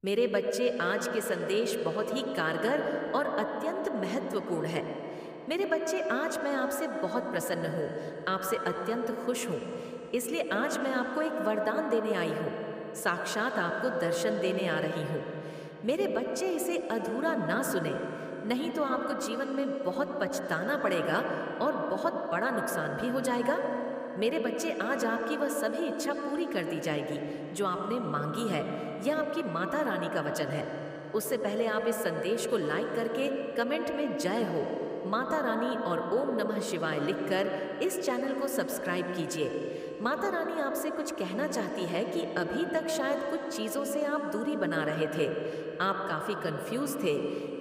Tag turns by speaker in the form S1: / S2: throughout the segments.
S1: मेरे बच्चे, आज के संदेश बहुत ही कारगर और अत्यंत महत्वपूर्ण है। मेरे बच्चे, आज मैं आपसे बहुत प्रसन्न हूँ, आपसे अत्यंत खुश हूँ। इसलिए आज मैं आपको एक वरदान देने आई हूँ, साक्षात आपको दर्शन देने आ रही हूँ। मेरे बच्चे, इसे अधूरा ना सुने, नहीं तो आपको जीवन में बहुत पछताना पड़ेगा और बहुत बड़ा नुकसान भी हो जाएगा। मेरे बच्चे, आज आपकी वह सभी इच्छा पूरी कर दी जाएगी जो आपने मांगी है। यह आपकी माता रानी का वचन है। उससे पहले आप इस संदेश को लाइक करके कमेंट में जय हो, माता रानी और ओम नमः शिवाय लिखकर इस चैनल को सब्सक्राइब कीजिए। माता रानी आपसे कुछ कहना चाहती है कि अभी तक शायद कुछ चीज़ों से आप दूरी बना रहे थे, आप काफ़ी कंफ्यूज थे,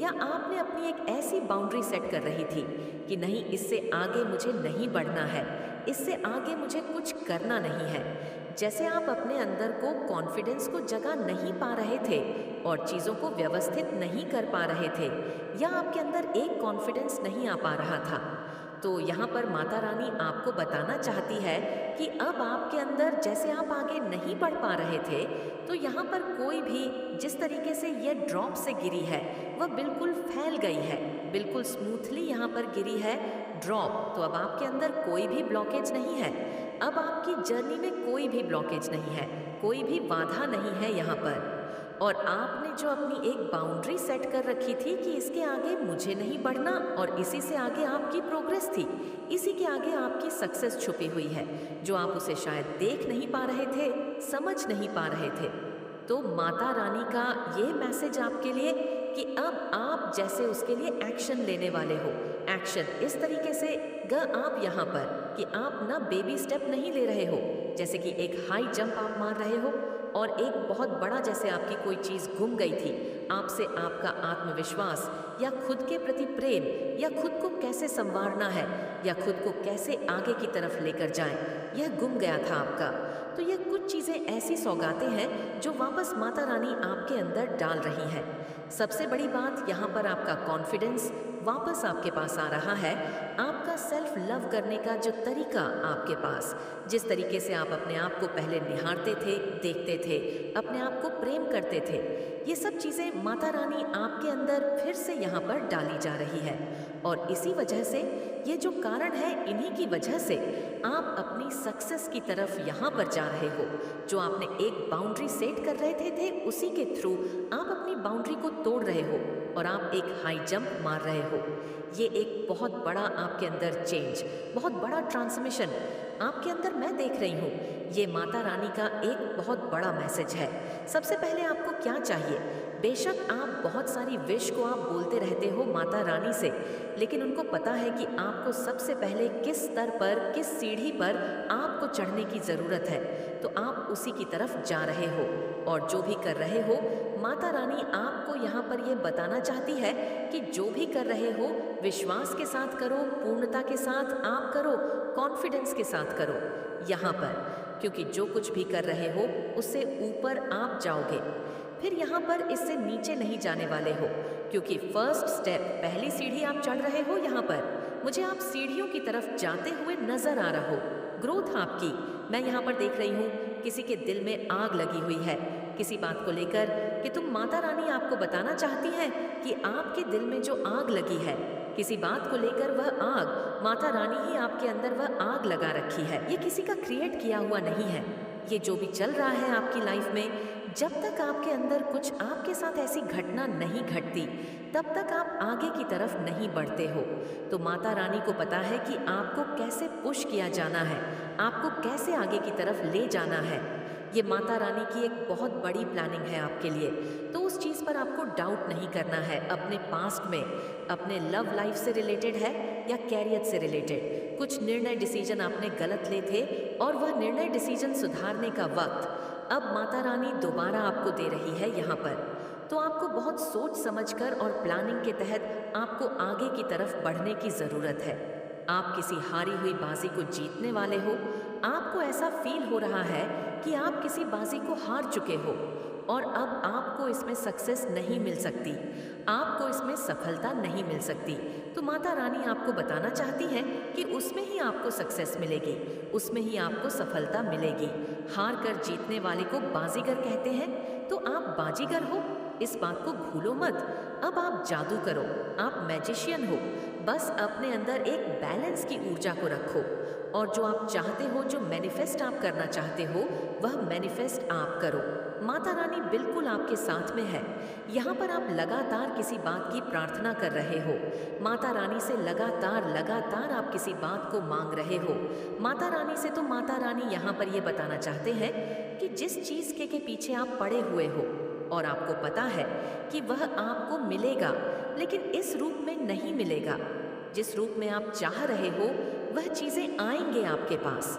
S1: या आपने अपनी एक ऐसी बाउंड्री सेट कर रही थी कि नहीं, इससे आगे मुझे नहीं बढ़ना है, इससे आगे मुझे कुछ करना नहीं है। जैसे आप अपने अंदर को कॉन्फिडेंस को जगह नहीं पा रहे थे और चीज़ों को व्यवस्थित नहीं कर पा रहे थे, या आपके अंदर एक कॉन्फिडेंस नहीं आ पा रहा था, तो यहाँ पर माता रानी आपको बताना चाहती है कि अब आपके अंदर, जैसे आप आगे नहीं बढ़ पा रहे थे, तो यहाँ पर कोई भी जिस तरीके से ये ड्रॉप से गिरी है वह बिल्कुल फैल गई है, बिल्कुल स्मूथली यहाँ पर गिरी है ड्रॉप। तो अब आपके अंदर कोई भी ब्लॉकेज नहीं है, अब आपकी जर्नी में कोई भी ब्लॉकेज नहीं है, कोई भी बाधा नहीं है यहाँ पर। और आपने जो अपनी एक बाउंड्री सेट कर रखी थी कि इसके आगे मुझे नहीं बढ़ना, और इसी से आगे आपकी प्रोग्रेस थी, इसी के आगे आपकी सक्सेस छुपी हुई है, जो आप उसे शायद देख नहीं पा रहे थे, समझ नहीं पा रहे थे। तो माता रानी का ये मैसेज आपके लिए कि अब आप जैसे उसके लिए एक्शन लेने वाले हो। एक्शन इस तरीके से आप यहाँ पर कि आप ना बेबी स्टेप नहीं ले रहे हो, जैसे कि एक हाई जंप आप मार रहे हो और एक बहुत बड़ा, जैसे आपकी कोई चीज़ गुम गई थी, आपसे आपका आत्मविश्वास या खुद के प्रति प्रेम, या खुद को कैसे संवारना है, या खुद को कैसे आगे की तरफ लेकर जाएं, यह गुम गया था आपका। तो ये कुछ चीज़ें ऐसी सौगातें हैं जो वापस माता रानी आपके अंदर डाल रही हैं। सबसे बड़ी बात यहाँ पर आपका कॉन्फिडेंस वापस आपके पास आ रहा है, आपका सेल्फ लव करने का जो तरीका आपके पास, जिस तरीके से आप अपने आप को पहले निहारते थे, देखते थे, अपने आप को प्रेम करते थे, ये सब चीज़ें माता रानी आपके अंदर फिर से यहाँ पर डाली जा रही है। और इसी वजह से, ये जो कारण है, इन्हीं की वजह से आप अपनी सक्सेस की तरफ यहाँ पर जा रहे हो। जो आपने एक बाउंड्री सेट कर रहे थे उसी के थ्रू आप अपनी बाउंड्री को तोड़ रहे हो और आप एक हाई जंप मार रहे हो। ये एक बहुत बड़ा आपके अंदर चेंज, बहुत बड़ा ट्रांसफॉर्मेशन आपके अंदर मैं देख रही हूँ। ये माता रानी का एक बहुत बड़ा मैसेज है। सबसे पहले आपको क्या चाहिए? बेशक आप बहुत सारी विश को आप बोलते रहते हो माता रानी से, लेकिन उनको पता है कि आपको सबसे पहले किस स्तर पर, किस सीढ़ी पर आपको चढ़ने की ज़रूरत है, तो आप उसी की तरफ जा रहे हो। और जो भी कर रहे हो, माता रानी आपको यहाँ पर ये बताना चाहती है कि जो भी कर रहे हो, विश्वास के साथ करो, पूर्णता के साथ आप करो, कॉन्फिडेंस के साथ करो यहाँ पर, क्योंकि जो कुछ भी कर रहे हो उससे ऊपर आप जाओगे। फिर यहाँ पर इससे नीचे नहीं जाने वाले हो, क्योंकि फर्स्ट स्टेप, पहली सीढ़ी आप चढ़ रहे हो यहाँ पर। मुझे आप सीढ़ियों की तरफ जाते हुए नजर आ रहा हो। ग्रोथ आपकी मैं यहाँ पर देख रही हूँ। किसी के दिल में आग लगी हुई है किसी बात को लेकर, कि तुम, माता रानी आपको बताना चाहती हैं कि आपके दिल में जो आग लगी है किसी बात को लेकर, वह आग माता रानी ही आपके अंदर वह आग लगा रखी है। ये किसी का क्रिएट किया हुआ नहीं है। ये जो भी चल रहा है आपकी लाइफ में, जब तक आपके अंदर कुछ आपके साथ ऐसी घटना नहीं घटती, तब तक आप आगे की तरफ नहीं बढ़ते हो। तो माता रानी को पता है कि आपको कैसे पुश किया जाना है, आपको कैसे आगे की तरफ ले जाना है। ये माता रानी की एक बहुत बड़ी प्लानिंग है आपके लिए। तो उस चीज़ पर आपको डाउट नहीं करना है। अपने पास्ट में, अपने लव लाइफ से रिलेटेड है या कैरियर से रिलेटेड, कुछ निर्णय, डिसीजन आपने गलत ले थे, और वह निर्णय, डिसीजन सुधारने का वक्त अब माता रानी दोबारा आपको दे रही है यहाँ पर। तो आपको बहुत सोच समझकर और प्लानिंग के तहत आपको आगे की तरफ बढ़ने की ज़रूरत है। आप किसी हारी हुई बाजी को जीतने वाले हो। आपको ऐसा फील हो रहा है कि आप किसी बाजी को हार चुके हो और अब आपको इसमें सक्सेस नहीं मिल सकती, आपको इसमें सफलता नहीं मिल सकती। तो माता रानी आपको बताना चाहती है कि उसमें ही आपको सक्सेस मिलेगी, उसमें ही आपको सफलता मिलेगी। हार कर जीतने वाले को बाजीगर कहते हैं। तो आप बाजीगर हो, इस बात को भूलो मत। अब आप जादू करो, आप मैजिशियन हो। बस अपने अंदर एक बैलेंस की ऊर्जा को रखो और जो आप चाहते हो, जो मैनिफेस्ट आप करना चाहते हो, वह मैनिफेस्ट आप करो। माता रानी बिल्कुल आपके साथ में है। यहाँ पर आप लगातार किसी बात की प्रार्थना कर रहे हो। माता रानी से लगातार लगातार आप किसी बात को मांग रहे हो। माता रानी से तो माता रानी यहाँ पर ये बताना चाहते हैं कि जिस चीज़ के पीछे आप पड़े हुए हो और आपको पता है कि वह आपको मिलेगा, लेकिन इस रूप में नहीं मिलेगा। जिस रूप में आप चाह रहे हो वह चीज़ें आएंगे आपके पास,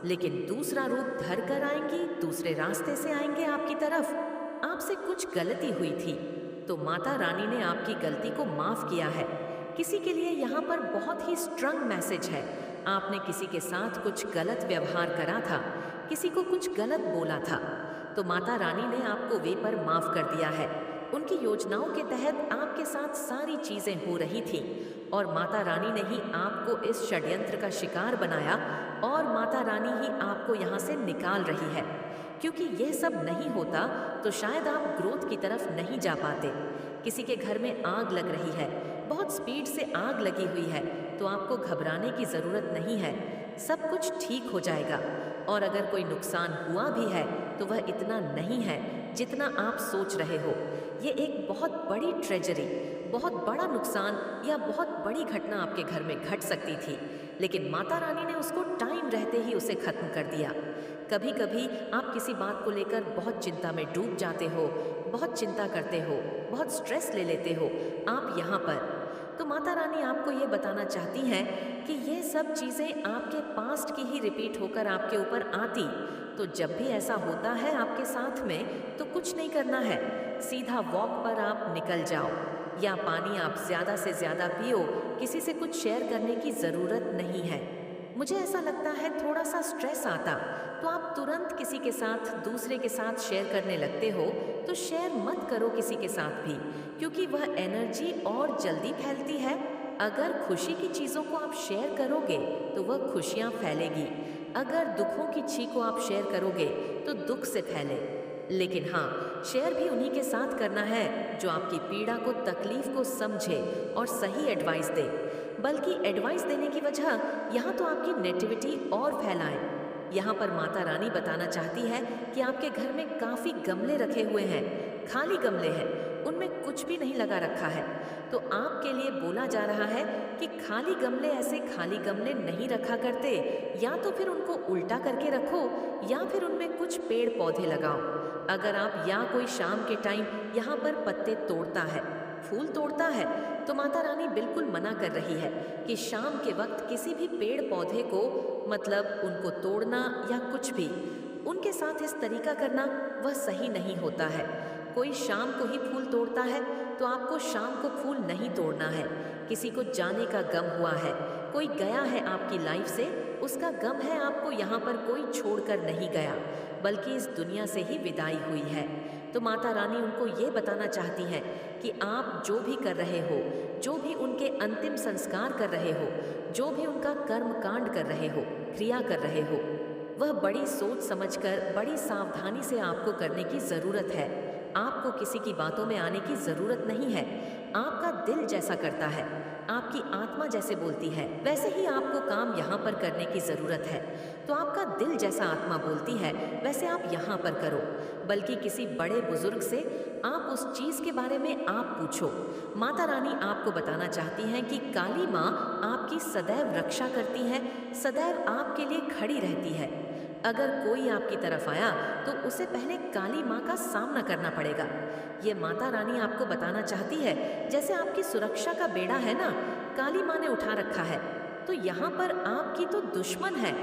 S1: लेकिन दूसरा रूप धर कर आएंगी, दूसरे रास्ते से आएंगे आपकी तरफ। आपसे कुछ गलती हुई थी तो माता रानी ने आपकी गलती को माफ़ किया है। किसी के लिए यहाँ पर बहुत ही स्ट्रॉन्ग मैसेज है। आपने किसी के साथ कुछ गलत व्यवहार करा था, किसी को कुछ गलत बोला था, तो माता रानी ने आपको वे पर माफ़ कर दिया है। उनकी योजनाओं के तहत आपके साथ सारी चीज़ें हो रही थीं और माता रानी ने ही आपको इस षड्यंत्र का शिकार बनाया और माता रानी ही आपको यहाँ से निकाल रही है। क्योंकि यह सब नहीं होता तो शायद आप ग्रोथ की तरफ नहीं जा पाते। किसी के घर में आग लग रही है, बहुत स्पीड से आग लगी हुई है, तो आपको घबराने की ज़रूरत नहीं है। सब कुछ ठीक हो जाएगा। और अगर कोई नुकसान हुआ भी है तो वह इतना नहीं है जितना आप सोच रहे हो। ये एक बहुत बड़ी ट्रेजरी, बहुत बड़ा नुकसान या बहुत बड़ी घटना आपके घर में घट सकती थी, लेकिन माता रानी ने उसको टाइम रहते ही उसे खत्म कर दिया। कभी कभी आप किसी बात को लेकर बहुत चिंता में डूब जाते हो, बहुत चिंता करते हो, बहुत स्ट्रेस ले लेते हो आप यहाँ पर। तो माता रानी आपको ये बताना चाहती हैं कि ये सब चीज़ें आपके पास्ट की ही रिपीट होकर आपके ऊपर आती। तो जब भी ऐसा होता है आपके साथ में तो कुछ नहीं करना है, सीधा वॉक पर आप निकल जाओ या पानी आप ज़्यादा से ज़्यादा पियो। किसी से कुछ शेयर करने की ज़रूरत नहीं है। मुझे ऐसा लगता है थोड़ा सा स्ट्रेस आता तो आप तुरंत किसी के साथ, दूसरे के साथ शेयर करने लगते हो। तो शेयर मत करो किसी के साथ भी, क्योंकि वह एनर्जी और जल्दी फैलती है। अगर खुशी की चीज़ों को आप शेयर करोगे तो वह खुशियाँ फैलेगी। अगर दुखों की चीज़ को आप शेयर करोगे तो दुख से फैले। लेकिन हाँ, शेयर भी उन्हीं के साथ करना है जो आपकी पीड़ा को, तकलीफ को समझे और सही एडवाइस दे। बल्कि एडवाइस देने की वजह यहाँ तो आपकी नेगेटिविटी और फैलाए। यहाँ पर माता रानी बताना चाहती है कि आपके घर में काफ़ी गमले रखे हुए हैं, खाली गमले हैं, उनमें कुछ भी नहीं लगा रखा है। तो आपके लिए बोला जा रहा है कि खाली गमले, ऐसे खाली गमले नहीं रखा करते, या तो फिर उनको उल्टा करके रखो या फिर उनमें कुछ पेड़ पौधे लगाओ। अगर आप या कोई शाम के टाइम यहाँ पर पत्ते तोड़ता है, फूल तोड़ता है, तो माता रानी बिल्कुल मना कर रही है कि शाम के वक्त किसी भी पेड़ पौधे को, मतलब उनको तोड़ना या कुछ भी उनके साथ इस तरीका करना, वह सही नहीं होता है। कोई शाम को ही फूल तोड़ता है तो आपको शाम को फूल नहीं तोड़ना है। किसी को जाने का गम हुआ है, कोई गया है आपकी लाइफ से, उसका गम है आपको। यहाँ पर कोई छोड़कर नहीं गया, बल्कि इस दुनिया से ही विदाई हुई है। तो माता रानी उनको ये बताना चाहती हैं कि आप जो भी कर रहे हो, जो भी उनके अंतिम संस्कार कर रहे हो, जो भी उनका कर्म कांड कर रहे हो, क्रिया कर रहे हो, वह बड़ी सोच समझकर, बड़ी सावधानी से आपको करने की ज़रूरत है। आपको किसी की बातों में आने की ज़रूरत नहीं है। आपका दिल जैसा करता है, आपकी आत्मा जैसे बोलती है, वैसे ही आपको काम यहाँ पर करने की ज़रूरत है। तो आपका दिल जैसा आत्मा बोलती है, वैसे आप यहाँ पर करो। बल्कि किसी बड़े बुजुर्ग से आप उस चीज़ के बारे में आप पूछो। माता रानी आपको बताना चाहती हैं कि काली माँ आपकी सदैव रक्षा करती है, सदैव आपके लिए खड़ी रहती है। अगर कोई आपकी तरफ आया तो उसे पहले काली माँ का सामना करना पड़ेगा। ये माता रानी आपको बताना चाहती है, जैसे आपकी सुरक्षा का बेड़ा है ना, काली माँ ने उठा रखा है, तो यहाँ पर आपकी तो दुश्मन है।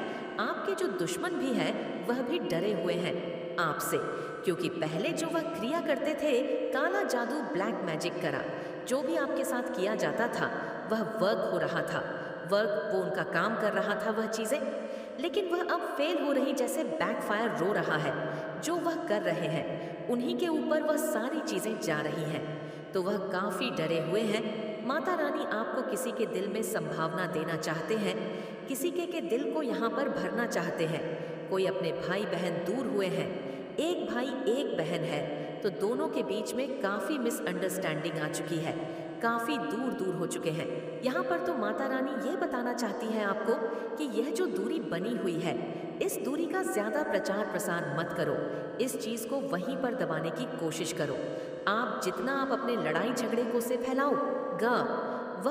S1: आपके जो दुश्मन भी है वह भी डरे हुए हैं आपसे, क्योंकि पहले जो वह क्रिया करते थे, काला जादू, ब्लैक मैजिक करा, जो भी आपके साथ किया जाता था वह वर्क हो रहा था। वर्क, वो उनका काम कर रहा था वह चीज़ें, लेकिन वह अब फेल हो रही, जैसे बैकफायर रो रहा है। जो वह कर रहे हैं उन्हीं के ऊपर वह सारी चीज़ें जा रही हैं, तो वह काफ़ी डरे हुए हैं। माता रानी आपको किसी के दिल में संभावना देना चाहते हैं, किसी के दिल को यहाँ पर भरना चाहते हैं। कोई अपने भाई बहन दूर हुए हैं, एक भाई एक बहन है, तो दोनों के बीच में काफ़ी मिसअंडरस्टैंडिंग आ चुकी है, काफ़ी दूर दूर हो चुके हैं। यहाँ पर तो माता रानी ये बताना चाहती हैं आपको कि यह जो दूरी बनी हुई है, इस दूरी का ज़्यादा प्रचार प्रसार मत करो, इस चीज़ को वहीं पर दबाने की कोशिश करो। आप जितना आप अपने लड़ाई झगड़े को से फैलाओ ग